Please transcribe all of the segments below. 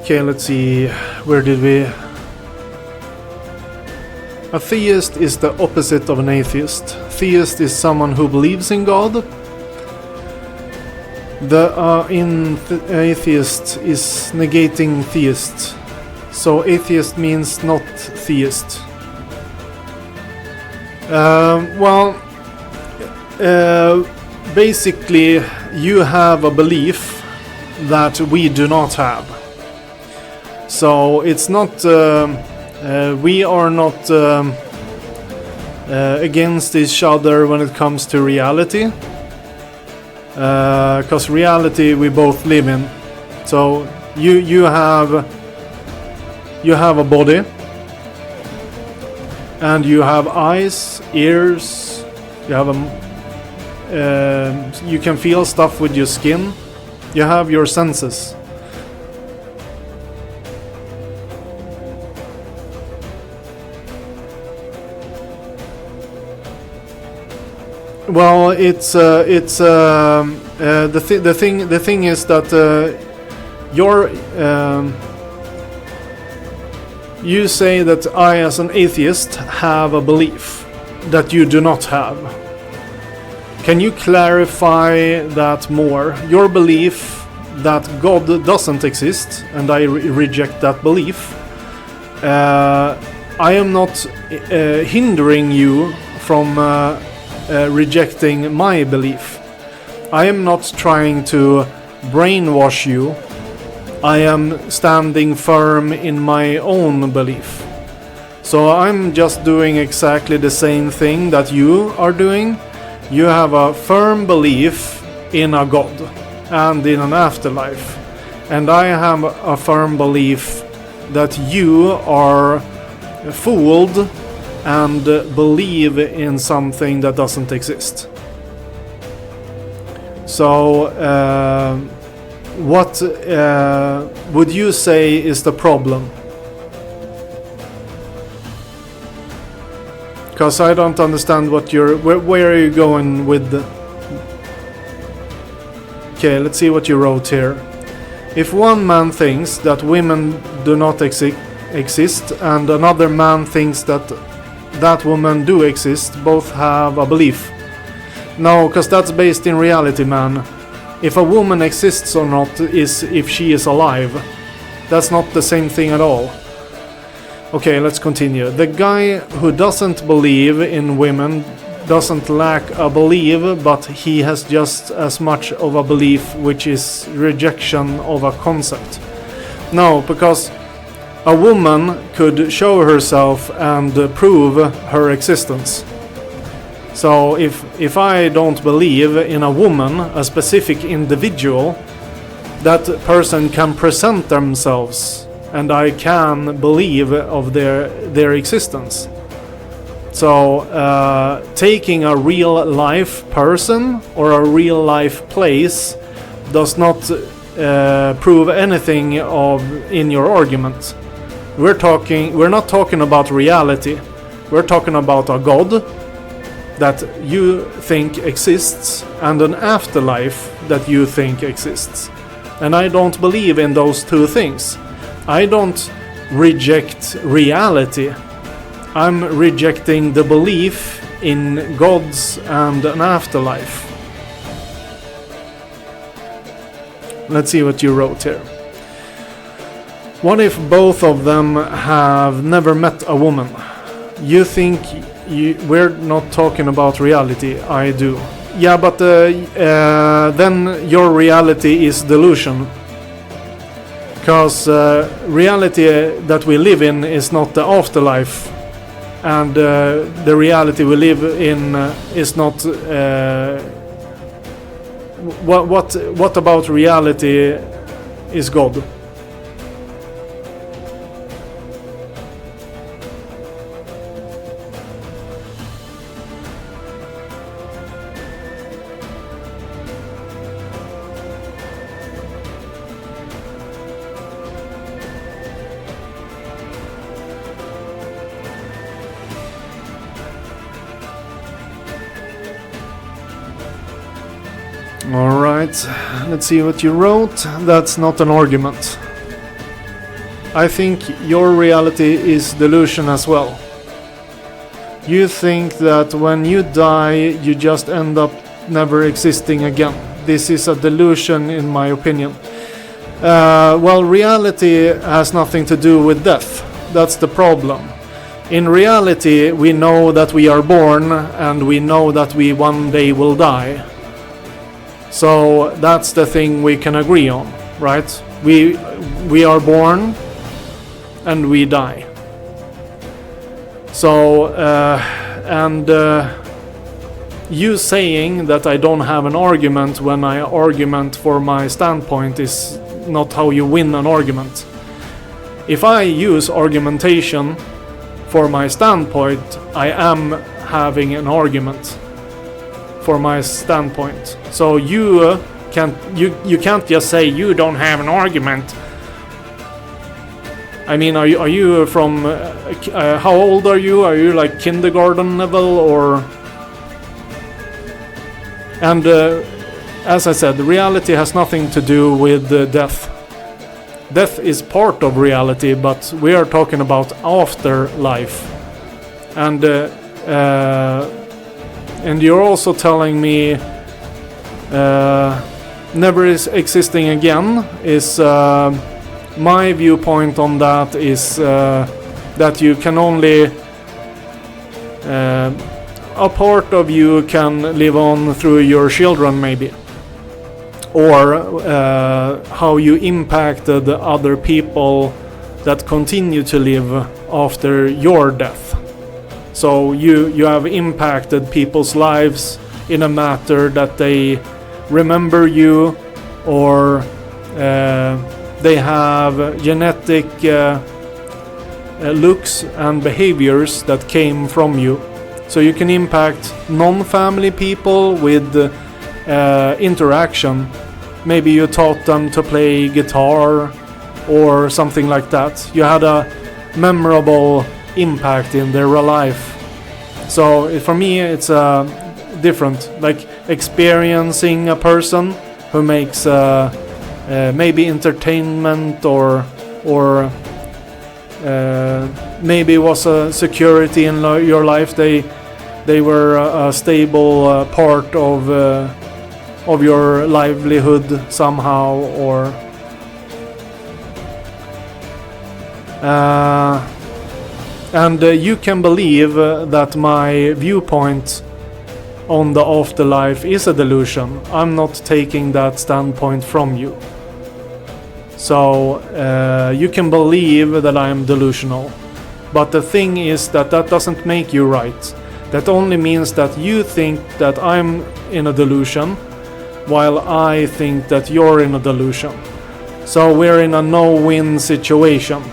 Okay, let's see. Where did we... A theist is the opposite of an atheist. Theist is someone who believes in God. Atheist is negating theist. So atheist means not theist. Basically, you have a belief that we do not have. So it's not... we are not against each other when it comes to reality. Because reality we both live in. So you have a body, and you have eyes, ears. You have you can feel stuff with your skin. You have your senses. Well, the thing is that you say that I, as an atheist, have a belief that you do not have. Can you clarify that more? Your belief that God doesn't exist, and I reject that belief. I am not hindering you from rejecting my belief. I am not trying to brainwash you. I am standing firm in my own belief. So I'm just doing exactly the same thing that you are doing. You have a firm belief in a God and in an afterlife. And I have a firm belief that you are fooled and believe in something that doesn't exist. So, what would you say is the problem? Because I don't understand what where are you going with the... Okay, let's see what you wrote here. If one man thinks that women do not exist and another man thinks that women do exist, both have a belief. No, because that's based in reality, man. If a woman exists or not is if she is alive. That's not the same thing at all. Okay, let's continue. The guy who doesn't believe in women doesn't lack a belief, but he has just as much of a belief, which is rejection of a concept. No, because a woman could show herself and prove her existence. So if I don't believe in a woman, a specific individual, that person can present themselves and I can believe of their existence. So taking a real life person or a real life place does not prove anything in your argument. We're not talking about reality. We're talking about a God that you think exists and an afterlife that you think exists. And I don't believe in those two things. I don't reject reality. I'm rejecting the belief in gods and an afterlife. Let's see what you wrote here. What if both of them have never met a woman? You think we're not talking about reality? I do. Yeah, but then your reality is delusion. Because reality that we live in is not the afterlife. And the reality we live in is not... What about reality is God? Alright, let's see what you wrote. That's not an argument. I think your reality is delusion as well. You think that when you die, you just end up never existing again. This is a delusion, in my opinion. Well, reality has nothing to do with death. That's the problem. In reality, we know that we are born, and we know that we one day will die. So that's the thing we can agree on, right? We are born, and we die. So, you saying that I don't have an argument when I argument for my standpoint is not how you win an argument. If I use argumentation for my standpoint, I am having an argument for my standpoint. So you can't just say you don't have an argument. I mean, are you from how old are you? Are you like kindergarten level or? And as I said, reality has nothing to do with death. Death is part of reality, but we are talking about afterlife. And you're also telling me never is existing again is my viewpoint on that is that you can only a part of you can live on through your children, maybe, or how you impacted the other people that continue to live after your death. So you have impacted people's lives in a matter that they remember you, or they have genetic looks and behaviors that came from you. So you can impact non-family people with interaction. Maybe you taught them to play guitar or something like that. You had a memorable impact in their life. So for me it's different, like experiencing a person who makes maybe entertainment or maybe was a security in your life. They were a stable part of your livelihood somehow, or and you can believe that my viewpoint on the afterlife is a delusion. I'm not taking that standpoint from you. So you can believe that I am delusional. But the thing is that doesn't make you right. That only means that you think that I'm in a delusion, while I think that you're in a delusion. So we're in a no-win situation.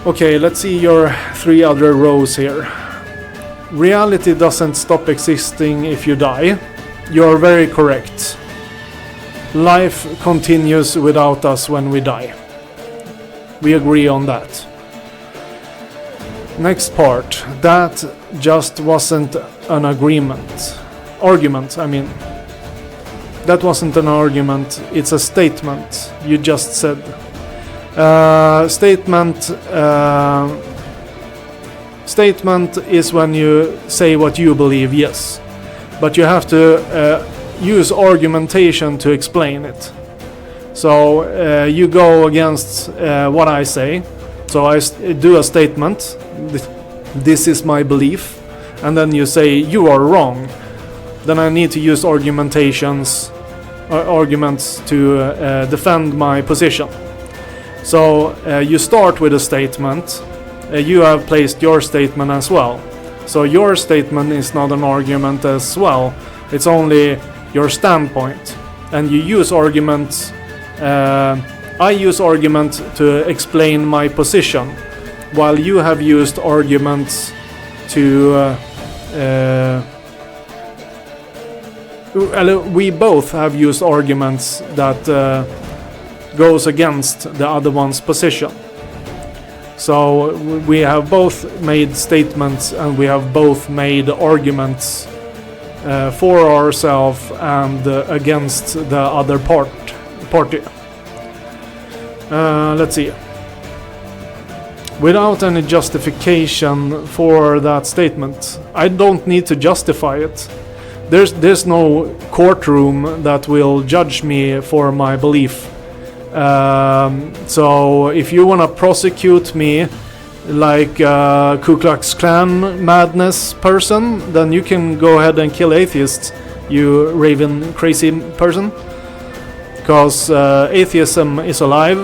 Okay, let's see your 3 other rows here. Reality doesn't stop existing if you die. You're very correct. Life continues without us when we die. We agree on that. Next part. That just wasn't an argument, I mean. That wasn't an argument, it's a statement you just said. Statement is when you say what you believe, yes. But you have to use argumentation to explain it. So you go against what I say. So I do a statement, this is my belief, and then you say you are wrong. Then I need to use arguments to defend my position. So you start with a statement. You have placed your statement as well. So your statement is not an argument as well. It's only your standpoint. And you use arguments. I use argument to explain my position, while you have used arguments to we both have used arguments that goes against the other one's position. So we have both made statements, and we have both made arguments for ourselves and against the other party. Let's see. Without any justification for that statement. I don't need to justify it. There's no courtroom that will judge me for my belief. So if you want to prosecute me like a Ku Klux Klan madness person, then you can go ahead and kill atheists, you raven crazy person. Because atheism is alive.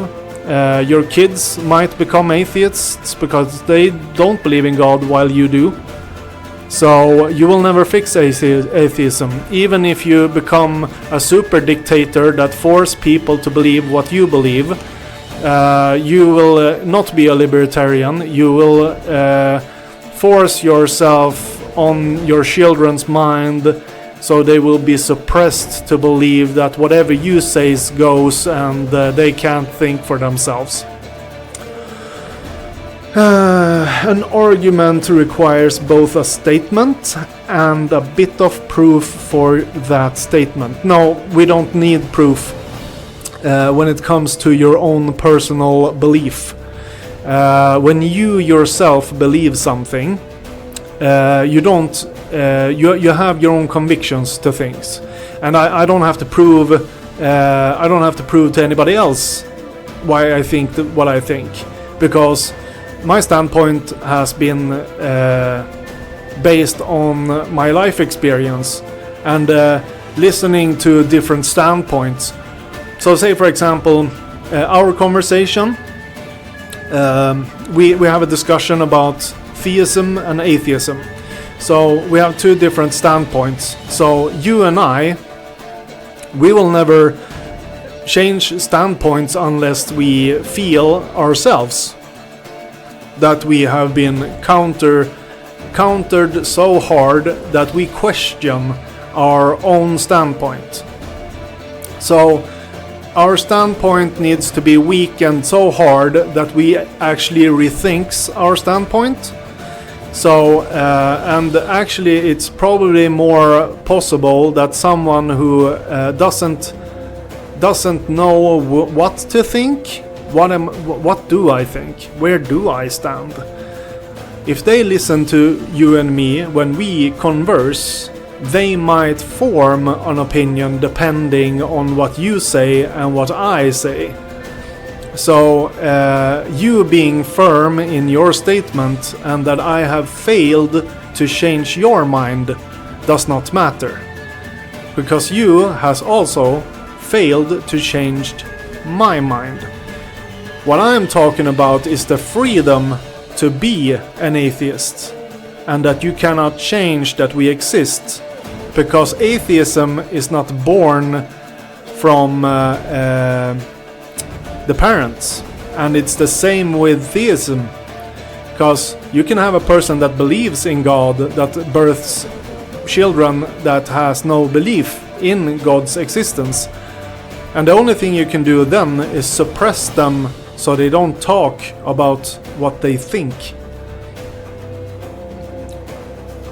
Your kids might become atheists because they don't believe in God while you do. So you will never fix atheism, even if you become a super dictator that force people to believe what you believe. You will not be a libertarian. You will force yourself on your children's mind, so they will be suppressed to believe that whatever you say goes, and they can't think for themselves. An argument requires both a statement and a bit of proof for that statement. No, we don't need proof when it comes to your own personal belief. When you yourself believe something, you have your own convictions to things, and I don't have to prove. I don't have to prove to anybody else why I think what I think, because my standpoint has been based on my life experience and listening to different standpoints. So say for example, our conversation, we have a discussion about theism and atheism. So we have two different standpoints. So you and we will never change standpoints unless we feel ourselves that we have been countered so hard that we question our own standpoint. So our standpoint needs to be weakened so hard that we actually rethinks our standpoint. So and actually it's probably more possible that someone who doesn't know what to think. What do I think? Where do I stand? If they listen to you and me when we converse, they might form an opinion depending on what you say and what I say. So you being firm in your statement and that I have failed to change your mind does not matter, because you has also failed to change my mind. What I'm talking about is the freedom to be an atheist, and that you cannot change that we exist, because atheism is not born from the parents, and it's the same with theism, because you can have a person that believes in God that births children that has no belief in God's existence, and the only thing you can do then is suppress them so they don't talk about what they think.